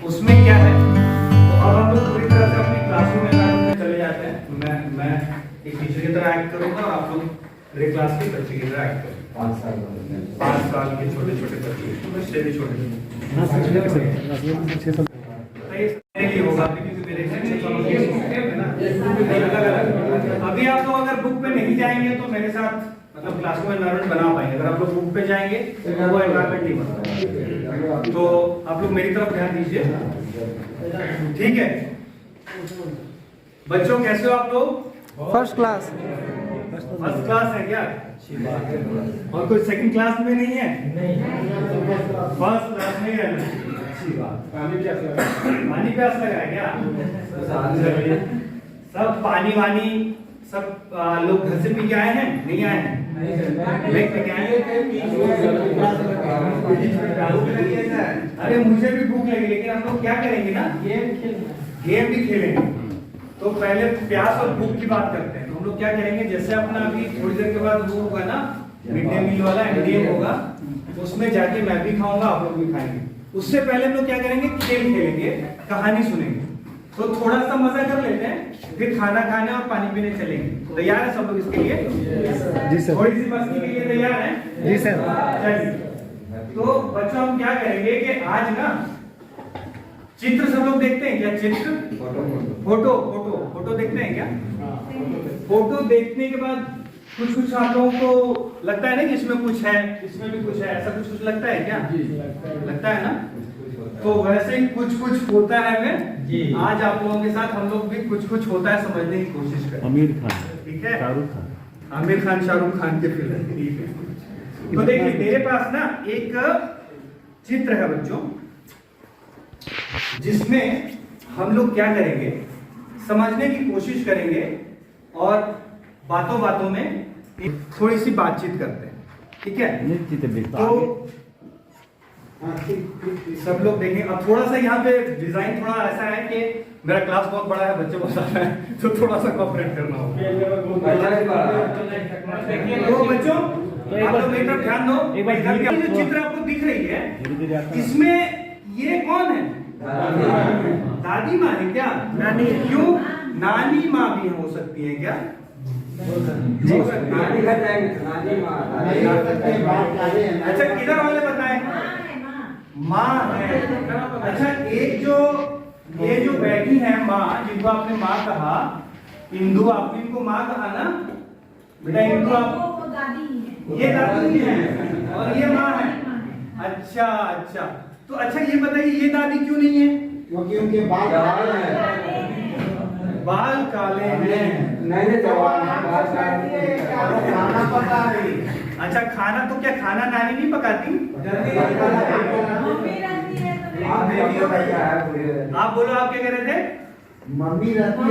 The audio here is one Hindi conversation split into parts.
उसमें क्या है, तो अब हम लोग पूरी तरह से अपनी क्लासरूम एनवायरनमेंट में चले जाते हैं। मैं एक टीचर की तरह एक्ट करूंगा और आप लोग मेरे क्लास के बच्चे की तरह एक्ट करेंगे। 5 साल के छोटे छोटे बच्चे, उससे भी छोटे मेरे लिए होगा क्योंकि मेरे अभी आप लोग अगर बुक पे नहीं जाएंगे तो मेरे साथ मतलब क्लासरूम एनवायरनमेंट बना पाएंगे। अगर आप लोग बुक पे जाएंगे तो वो एनवायरनमेंट नहीं बनता। तो आप लोग मेरी तरफ ध्यान दीजिए, ठीक है बच्चों? कैसे हो आप लोग? फर्स्ट क्लास है क्या? और कोई सेकंड क्लास में नहीं है? फर्स्ट क्लास में है। पानी प्यास लगा है क्या? सब पानी वानी सब लोग घर से पी के आए हैं? नहीं आए हैं? अरे मुझे भी भूख लगी, लेकिन हम लोग क्या करेंगे ना, गेम भी खेलेंगे। तो पहले प्यास और भूख की बात करते हैं। तो हम लोग क्या करेंगे, जैसे अपना अभी थोड़ी देर के बाद वो होगा ना मिड डे मील वाला एमडीएम होगा, उसमें जाके मैं भी खाऊंगा, आप लोग भी खाएंगे। उससे पहले हम लोग क्या करेंगे, खेल खेलेंगे, कहानी सुनेंगे। तो थोड़ा सा मजा कर लेते हैं, फिर खाना खाने और पानी पीने चलेंगे। तैयार है सब लोग इसके लिए? जी सर। थोड़ी सी मस्ती के लिए तैयार हैं? जी सर। चलिए, तो बच्चों हम क्या करेंगे कि आज ना चित्र सब लोग देखते हैं क्या? चित्र फोटो देखते हैं क्या? फोटो देखने के बाद कुछ आप लोगों को लगता है ना कि इसमें कुछ है, इसमें भी कुछ है, ऐसा कुछ लगता है क्या? लगता है ना? तो वैसे ही कुछ होता है हमें। आज आप लोगों के साथ हम लोग भी कुछ होता है समझने की कोशिश करें। आमिर खान, ठीक है? शाहरुख खान, आमिर खान शाहरुख खान के फिल्म। ठीक है, तो देखिए मेरे पास ना एक चित्र है बच्चों, जिसमें हम लोग क्या करेंगे, समझने की कोशिश करेंगे और बातों में थोड़ी सी बातचीत करते हैं। ठीक है? ये चित्र देखता तो सब लोग देखें। अब थोड़ा सा यहाँ पे डिजाइन थोड़ा ऐसा है कि मेरा क्लास बहुत बड़ा है, बच्चे बहुत ज्यादा है, तो थोड़ा सा कोऑपरेट करना होगा। तो बच्चों आप लोग मेरी तरफ ध्यान दो। इधर की जो चित्र आपको दिख रही है, इसमें ये कौन है? दादी माँ है क्या? नानी। क्यों? नानी माँ भी हो सकती है क्या? अच्छा किधर वाले बताएं? माँ है। अच्छा एक जो ये जो बैठी है माँ, जिनको आपने माँ कहा, इंदु, आपने इनको माँ कहा ना बेटा? इंदु आप ये दादी है और ये माँ है। अच्छा तो अच्छा ये बताइए ये दादी क्यों नहीं है? क्योंकि उनके बाल काले हैं। खाना पका रही। अच्छा खाना तो क्या खाना नानी नहीं पकाती? आप बोलो, आप क्या कह रहे थे? मम्मी रहती है तो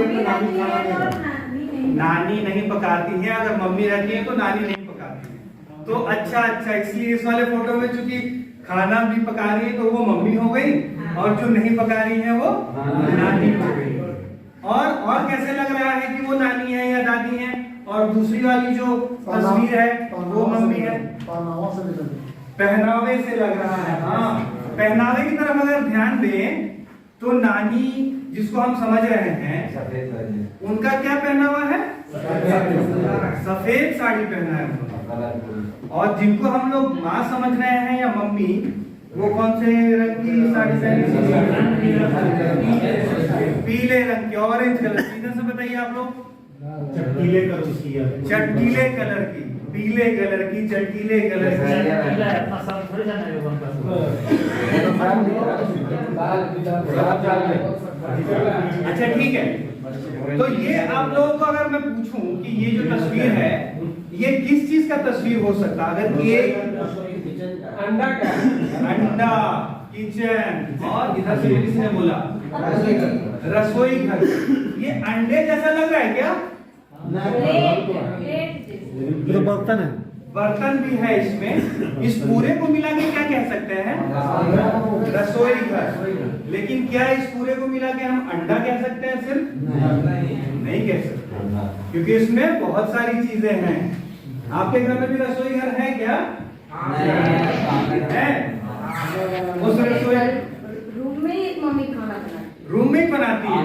नानी नहीं पकाती है। अगर मम्मी रहती है तो नानी नहीं पकाती है। तो अच्छा इसलिए इस वाले फोटो में चूंकि खाना भी पका रही है तो वो मम्मी हो गई, और जो नहीं पका रही है वो नानी हो गई। और कैसे लग रहा है कि वो नानी है या दादी है? और दूसरी वाली जो तस्वीर है वो मम्मी है। पहनावे से लग रहा है। हाँ, पहनावे की तरफ अगर ध्यान दें तो नानी जिसको हम समझ रहे हैं उनका क्या पहनावा है? सफेद साड़ी पहना है। और जिनको हम लोग माँ समझ रहे हैं या मम्मी, वो कौन से रंग की साड़ी पहनी? पीले रंग की, ऑरेंज कलर की। इधर से बताइए आप लोग। चटकीले कलर की, पीले कलर की, चटकीले कलर की। अच्छा ठीक है, तो ये आप लोगों को अगर मैं पूछूं कि ये जो तस्वीर है ये किस चीज का तस्वीर हो सकता है? अगर ये अंडा किचन, और इधर से किसी ने बोला रसोई घर, ये अंडे जैसा लग रहा है क्या? तो बर्तन है, बर्तन भी है इसमें। इस पूरे को मिला के क्या कह सकते हैं? रसोई घर। लेकिन क्या इस पूरे को मिला के हम अंडा कह सकते हैं? सिर्फ नहीं कह सकते, क्योंकि इसमें बहुत सारी चीजें हैं। आपके घर में भी रसोई घर है क्या? है। उस रसोई रूम में मम्मी रूम में ही बनाती है।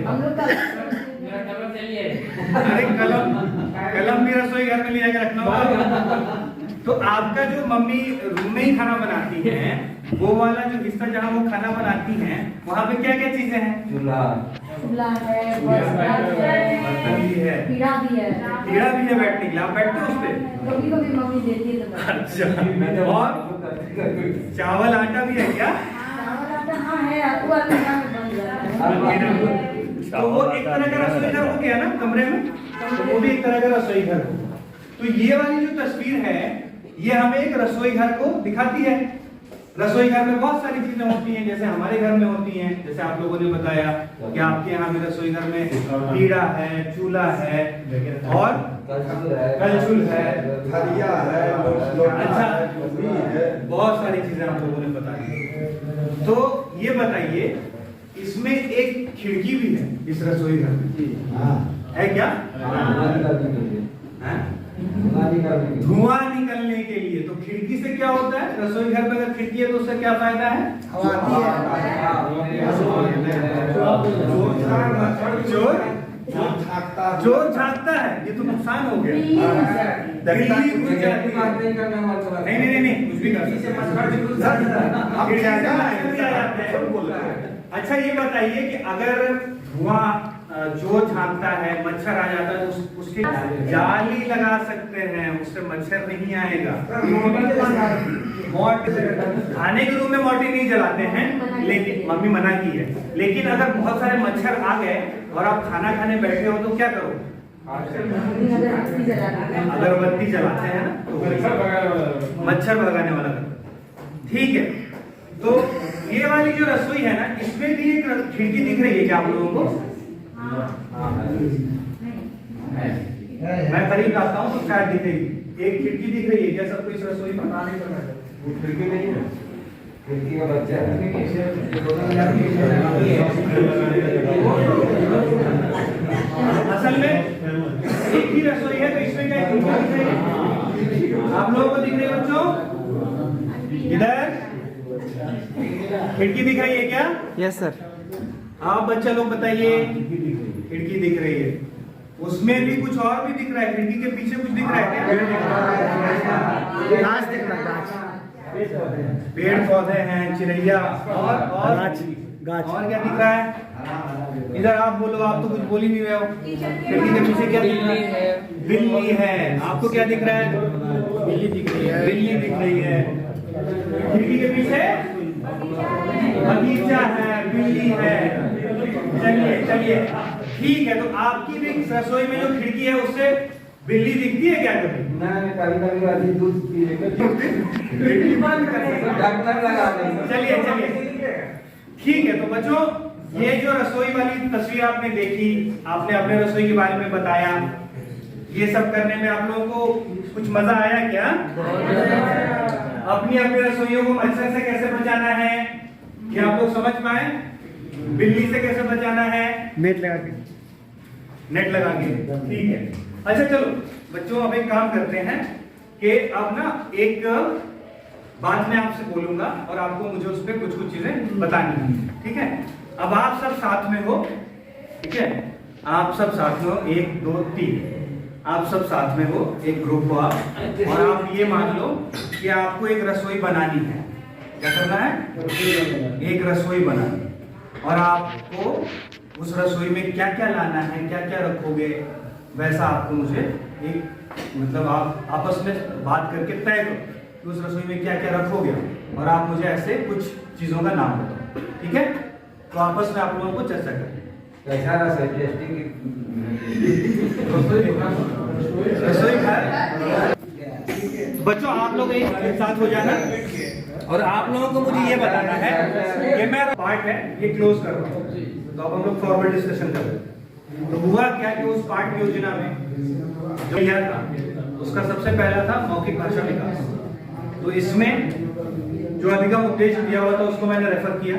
हम लोग का अरे कलम भी रसोई घर में ले जाकर रखना होगा। तो आपका जो मम्मी रूम में ही खाना बनाती है, वो वाला जो हिस्सा जहाँ वो खाना बनाती हैं, वहाँ पे क्या क्या चीजें हैं? चूल्हा है, बर्तन भी है, पीढ़ा भी है, पीढ़ा भी है बैठने के लिए। आप बैठते हो उस पे? कभी कभी मम्मी देती है तो बैठते अच्छा। और चावल आटा भी है क्या? चावल आटा हाँ है, वो वाला में बन जाता है। तो वो एक तरह का रसोई घर हो गया ना कमरे में, तो वो भी एक तरह का रसोई घर होगा। तो ये वाली जो तस्वीर है, ये हमें एक रसोई घर को दिखाती है। रसोई घर में बहुत सारी चीजें होती हैं, जैसे हमारे घर में होती हैं, जैसे आप लोगों ने बताया कि आपके यहाँ भी रसोई घर में पीढ़ा है, चूल्हा है और कलछुल है, थरिया है, अच्छा है। बहुत सारी चीजें आप लोगों ने बताई। तो ये बताइए, इसमें एक खिड़की भी है इस रसोई घर में, है क्या? धुआं निकलने के लिए। तो खिड़की से क्या होता है? रसोई घर में अगर खिड़की है तो उससे क्या फायदा है? हवा चोर झांकता है, ये तो नुकसान हो गया। बिल्ली घुस जाती है। नहीं कुछ भी कर सकते। अच्छा ये बताइए कि अगर धुआं चोर झांकता है, मच्छर आ जाता है, तो उसके जाली लगा सकते हैं, उससे मच्छर नहीं आएगा। खाने के रूम में मोटी नहीं जलाते हैं, लेकिन मम्मी मना की है। लेकिन अगर बहुत सारे मच्छर आ गए और आप खाना खाने बैठे हो तो क्या करो? अगरबत्ती जलाते हैं ना, तो मच्छर भगाने वाला करते। ठीक है, तो ये वाली जो रसोई है ना, इसमें भी एक खिड़की दिख रही है क्या आप लोगों को? मैं करीब आता हूँ तो शायद दिखेगी। एक खिड़की दिख रही है क्या सबको इस रसोई में? खिड़की नहीं है, खिड़की का बच्चा है। असल में एक ही रसोई है, तो इसमें क्या खिड़की दिख रही है? आप लोगों को दिख रही है बच्चों? इधर खिड़की दिख रही है क्या? Yes sir. आप बच्चा लोग बताइए। खिड़की दिख रही है, उसमें भी कुछ और भी दिख रहा है। खिड़की के पीछे कुछ दिख रहा है क्या? गाछ दिख रहा है, पेड़ पौधे हैं, चिड़ैया और गाछ। और क्या दिख रहा है? इधर आप बोलो, आप तो कुछ बोल ही नहीं रहे हो। खिड़की के पीछे क्या दिख रहा है? बिल्ली है। आपको क्या दिख रहा है? बिल्ली दिख रही है। बिल्ली दिख रही है। खिड़की के पीछे बगीचा है, बिल्ली है। चलिए ठीक है। तो आपकी भी रसोई में जो खिड़की है उससे बिल्ली दिखती है क्या कभी? कभी दूध खिड़की बंद कर सकते। चलिए ठीक है। तो बच्चों, ये जो रसोई वाली तस्वीर आपने देखी, आपने अपने रसोई के बारे में बताया, ये सब करने में आप लोगों को कुछ मजा आया क्या? अपनी रसोइयों को मच्छर से कैसे बचाना है, क्या आप लोग समझ पाए? बिल्ली से कैसे बचाना है? नेट लगा के। ठीक है। अच्छा चलो बच्चों, अब एक काम करते हैं कि अब ना एक बात मैं आपसे बोलूंगा और आपको मुझे उस पर कुछ चीजें बतानी है। ठीक है? अब आप सब साथ में हो। ठीक है, आप सब साथ में हो, 1 2 3, आप सब साथ में हो, एक ग्रुप हो आप, और आप ये मान लो कि आपको एक रसोई बनानी है। क्या करना है? एक रसोई बनानी है, और आपको उस रसोई में क्या क्या लाना है, क्या क्या रखोगे, वैसा आपको मुझे एक मतलब आप आपस में बात करके तय करो कि उस रसोई में क्या क्या रखोगे, और आप मुझे ऐसे कुछ चीजों का नाम बताओ। ठीक है? तो आपस में आप लोगों को चर्चा करें। रसोई घर बच्चों, आप लोग एक साथ हो जाना, और आप लोगों को मुझे ये बताना है कि मैं पार्ट है ये क्लोज कर रहा हूँ। तो अब हम लोग फॉरवर्ड डिस्कशन कर रहे हैं। तो हुआ क्या कि उस पाठ योजना में जो यह था, उसका सबसे पहला था मौखिक भाषा विकास। तो इसमें जो अधिगम उद्देश्य दिया हुआ था उसको मैंने रेफर किया,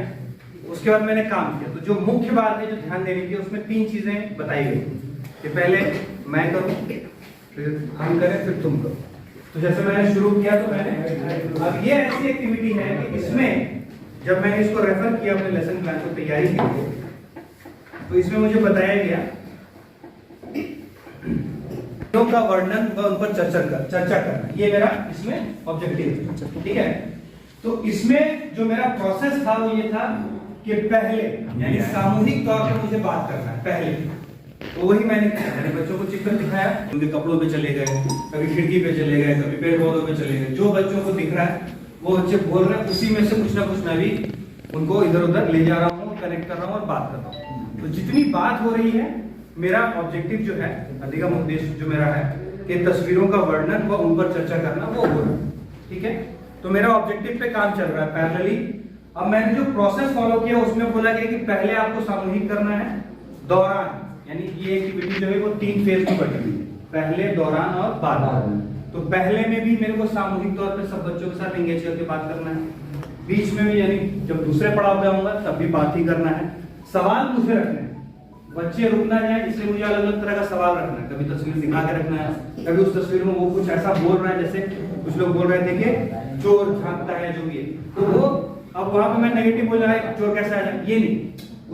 उसके बाद मैंने काम किया। तो जो मुख्य बात है जो ध्यान देने की, उसमें 3 चीजें बताई गई कि पहले मैं करूं, फिर हम करें, फिर तुम करो। तो जैसे मैंने शुरू किया, तो मैंने अब ये ऐसी एक्टिविटी है कि इसमें जब मैंने इसको रेफर किया अपने लेसन प्लान को तैयारी के लिए, तो इसमें मुझे बताया गया का वर्णन व उन पर चर्चा करना, ये मेरा इसमें ऑब्जेक्टिव है। ठीक है, तो इसमें जो मेरा प्रोसेस था वो ये था कि पहले यानी सामूहिक तौर पर मुझे बात करना है पहले, तो वही मैंने किया। मैंने बच्चों को चित्र दिखाया, उनके कपड़ों पे चले गए, कभी खिड़की पे चले गए, कभी पेड़ पौधों पे चले गए, जो बच्चों को दिख रहा है वो बच्चे बोल रहे हैं, उसी में से कुछ ना कुछ मैं भी उनको इधर उधर ले जा रहा हूँ, कनेक्ट कर रहा हूँ और बात कर रहा हूँ। तो जितनी बात हो रही है, मेरा ऑब्जेक्टिव जो है, अधिगम उद्देश्य जो मेरा है कि तस्वीरों का वर्णन व उन पर चर्चा करना, वो हो रहा है। ठीक है, तो मेरा ऑब्जेक्टिव पे काम चल रहा है पैरेलली। अब मैंने जो प्रोसेस फॉलो किया उसमें बोला गया कि पहले आपको सामूहिक करना है, दौरान यानी ये एक्टिविटी जो है वो 3 फेज में बटी हुई है, पहले, दौरान और बाद। तो पहले में भी मेरे को सामूहिक तौर पे सब बच्चों के साथ एंगेज करके बात करना है, बीच में भी यानी जब दूसरे पड़ाव पे आऊंगा तब भी बात ही करना है, सवाल पूछे रखने हैं, बच्चे रुक ना जाए इसलिए मुझे अलग अलग तरह का सवाल रखना है, कभी तस्वीर दिखा के रखना है, कभी उस तस्वीर में वो कुछ ऐसा बोल रहा है, जैसे कुछ लोग बोल रहे थे कि चोर झांकता है जो भी है, तो वो अब वहां पे मैं नेगेटिव बोल रहा है चोर कैसा है, ये नहीं,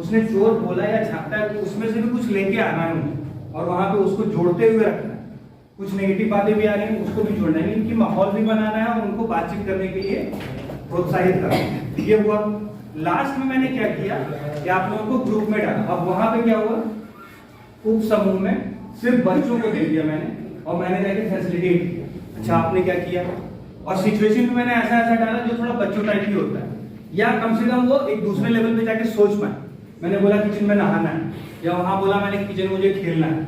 उसने चोर बोला या झांकता है तो उसमें से भी कुछ लेके आना है मुझे और वहां पे उसको जोड़ते हुए रखना है। कुछ नेगेटिव बातें भी आ रही हैं उसको भी जोड़ना है, इनकी माहौल भी बनाना है और उनको बातचीत करने के लिए प्रोत्साहित करना है। ये हुआ। लास्ट में मैंने क्या किया कि आप लोगों को ग्रुप में डाला। अब वहां पे क्या हुआ, उप समूह में सिर्फ बच्चों को दे दिया मैंने और मैंने जाके फैसिलिटेट किया। अच्छा, आपने क्या किया, और सिचुएशन में मैंने ऐसा ऐसा डाला जो थोड़ा बच्चों टाइप ही होता है, या कम से कम वो एक दूसरे लेवल पे जाके सोच पाए। मैंने बोला किचन में नहाना है, या वहां बोला मैंने किचन में मुझे खेलना है,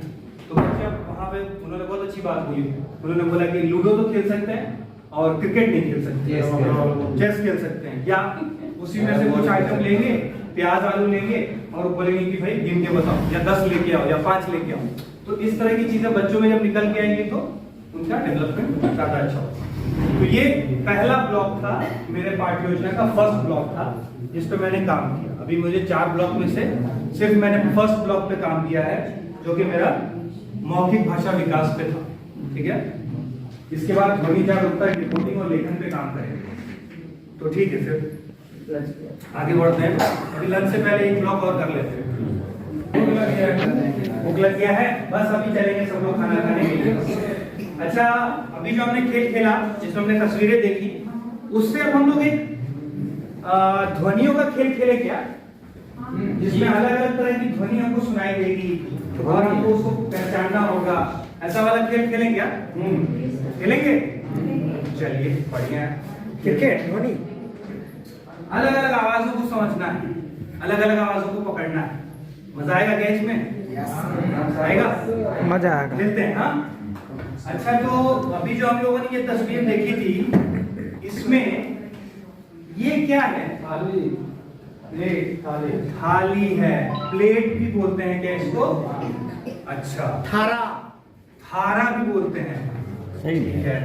तो बच्चे वहां पे उन्होंने बहुत अच्छी बात बोली, उन्होंने बोला कि लूडो तो खेल सकते हैं और क्रिकेट नहीं खेल सकते, चेस खेल सकते हैं, या उसी में से कुछ आइटम लेंगे, प्याज आलू लेंगे और बोलेंगे कि भाई गिन के बताओ, या 10 लेके आओ या 5 लेके आओ। तो इस तरह की चीजें बच्चों में जब निकल के आएंगी तो उनका डेवलपमेंट ज्यादा अच्छा होगा। तो ये पहला ब्लॉक था मेरे पाठ्य योजना का, फर्स्ट ब्लॉक था जिस पे मैंने काम किया। अभी मुझे 4 ब्लॉक में से सिर्फ मैंने फर्स्ट ब्लॉक पे काम किया है, जो कि मेरा मौखिक भाषा विकास पे था। ठीक है, इसके बाद ध्वनि जागरूकता, रिपोर्टिंग और लेखन पे काम करेंगे। तो ठीक है, फिर आगे बढ़ते हैं। अभी लंच से पहले एक ब्लॉक और कर लेते हैं। भूख लग गया है, बस अभी चलेंगे सब लोग खाना खाने के लिए। अच्छा, अभी जो हमने खेल खेला, जिसमें हमने तस्वीरें देखी, उससे अब हम लोग एक ध्वनियों का खेल खेले क्या, जिसमें अलग अलग तरह की ध्वनि हमको सुनाई देगी और हमको उसको पहचानना होगा। ऐसा वाला खेल खेलें क्या? खेलेंगे? चलिए, बढ़िया है। क्रिकेट ध्वनि, अलग अलग आवाजों को समझना है, अलग अलग आवाजों को पकड़ना है। मजा आएगा क्या इसमें? आएगा, मजा आएगा। खेलते हैं। हाँ, अच्छा, तो अभी जो हम लोगों ने ये तस्वीर देखी थी, इसमें ये क्या है? थाली है, प्लेट भी बोलते हैं क्या इसको? अच्छा, थारा भी बोलते हैं। सही है।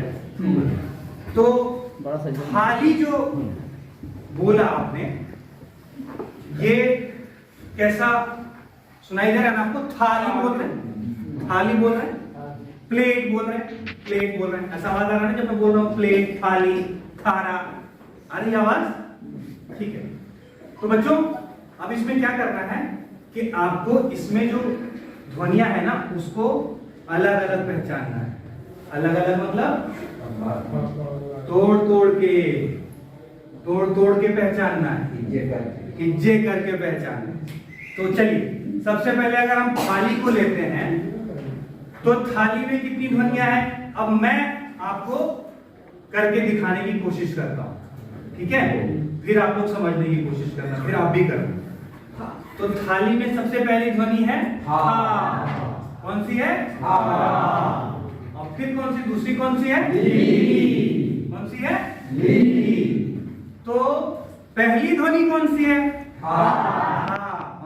तो थाली जो बोला आपने, ये कैसा सुनाई दे रहा है ना आपको? थाली बोल रहे हैं, थाली बोल रहे हैं, प्लेट बोल रहे हैं, प्लेट बोल रहे हैं। ऐसा आवाज आ रहा है ना जब मैं बोल रहा हूँ प्लेट, थाली, थारा, आ रही आवाज? ठीक है। तो बच्चों, अब इसमें क्या करना है कि आपको इसमें जो ध्वनियां है ना, उसको अलग अलग पहचानना है। अलग अलग मतलब तोड़ तोड़ के पहचानना है, हिज्जे करके पहचानना है। तो चलिए, सबसे पहले अगर हम थाली को लेते हैं, तो थाली में कितनी ध्वनियां हैं? अब मैं आपको करके दिखाने की कोशिश करता हूं, ठीक है? फिर आप लोग समझने की कोशिश करना, फिर आप भी करना। तो थाली में सबसे पहली ध्वनि है हा। कौन सी है? हा। और फिर कौन सी? दूसरी कौन सी है? ली। कौन सी है? ली। तो पहली ध्वनि कौन सी है? हा।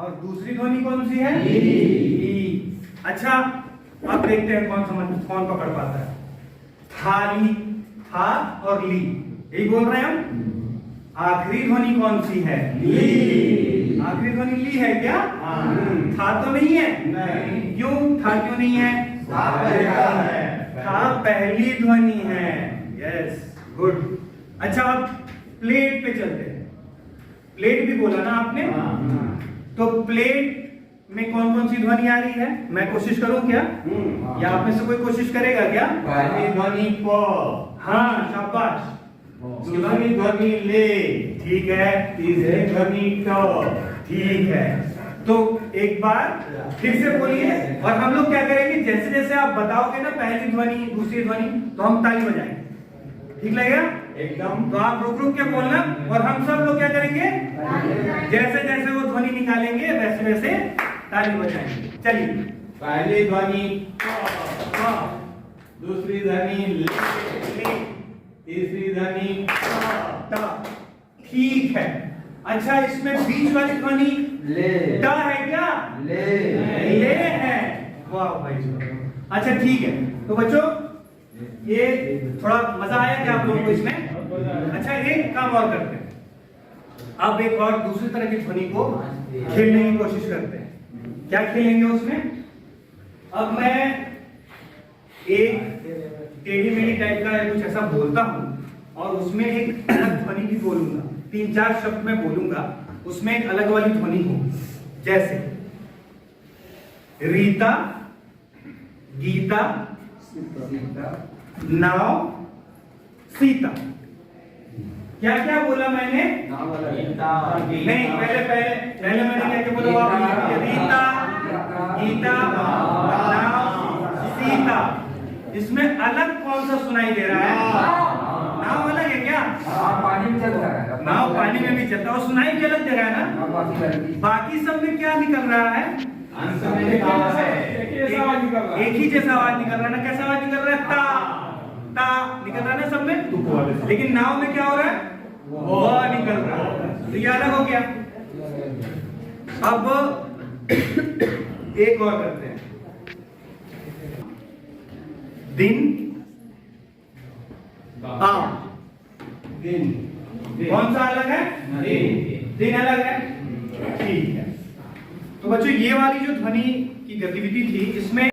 और दूसरी ध्वनि कौन सी है? ली। अच्छा, अब देखते हैं कौन पकड़ पाता है। थाली, था और ली, यही बोल रहे हैं हम। आखिरी ध्वनि कौन सी है? ली। आखिरी ध्वनि ली है क्या? था तो नहीं है? नहीं। क्यों? था क्यों नहीं है? था पहली ध्वनि है। Yes, good. अच्छा, अब प्लेट पे चलते हैं। प्लेट भी बोला ना आपने। तो प्लेट में कौन कौन सी ध्वनि आ रही है? मैं कोशिश करूं क्या, या आप में से कोई कोशिश करेगा क्या? पहली ध्वनि प, हाँ शाबाश। दूसरी ध्वनि ले, ठीक है। तीसरी ध्वनि ट। ठीक है, तो एक बार फिर से बोलिए और हम लोग क्या करेंगे, जैसे जैसे आप बताओगे ना पहली ध्वनि दूसरी ध्वनि, तो हम ताली बजाएंगे। ठीक लगेगा? एकदम। तो आप रुक रुक के बोलना और हम सब लोग क्या करेंगे, जैसे जैसे वो ध्वनि निकालेंगे वैसे वैसे ताली बजाएंगे। चलिए। पहली ध्वनि प, दूसरी ध्वनि ले, तीसरी ध्वनि ट। ठीक है। अच्छा, इसमें बीच वाली ध्वनि ले, ट है क्या? ले है। वाह भाई साहब। अच्छा ठीक है, तो बच्चों ये थोड़ा मजा आया क्या आप लोगों को इसमें? अच्छा, एक काम और करते हैं, अब एक और दूसरी तरह की ध्वनि को खेलने की कोशिश करते हैं। क्या खेलेंगे उसमें? अब मैं एक टेढ़ी मेढ़ी टाइप का कुछ ऐसा बोलता हूं और उसमें एक अलग ध्वनि भी बोलूंगा, 3-4 शब्द मैं बोलूंगा, उसमें एक अलग वाली ध्वनि होगी। जैसे रीता, गीता, नाव, सीता। क्या क्या बोला मैंने? नहीं, पहले मैंने क्या क्या बोला? रीता, गीता, नाव, सीता। इसमें अलग कौन सा सुनाई दे रहा है? नाव अलग है क्या? पानी में चल रहा है। नाव पानी में भी चलता है और सुनाई भी अलग दे रहा है ना। बाकी सब में क्या निकल रहा है? एक ही जैसा आवाज निकल रहा है ना। कैसा आवाज निकल रहा है? ता निकल रहा है ना सब में। लेकिन नाव में क्या हो रहा है? व निकल रहा है। तो ये अलग हो गया। अब एक और करते हैं। दिन, दिन, कौन सा अलग है? दिन अलग है। ठीक है। तो बच्चों, ये वाली जो ध्वनि की गतिविधि थी इसमें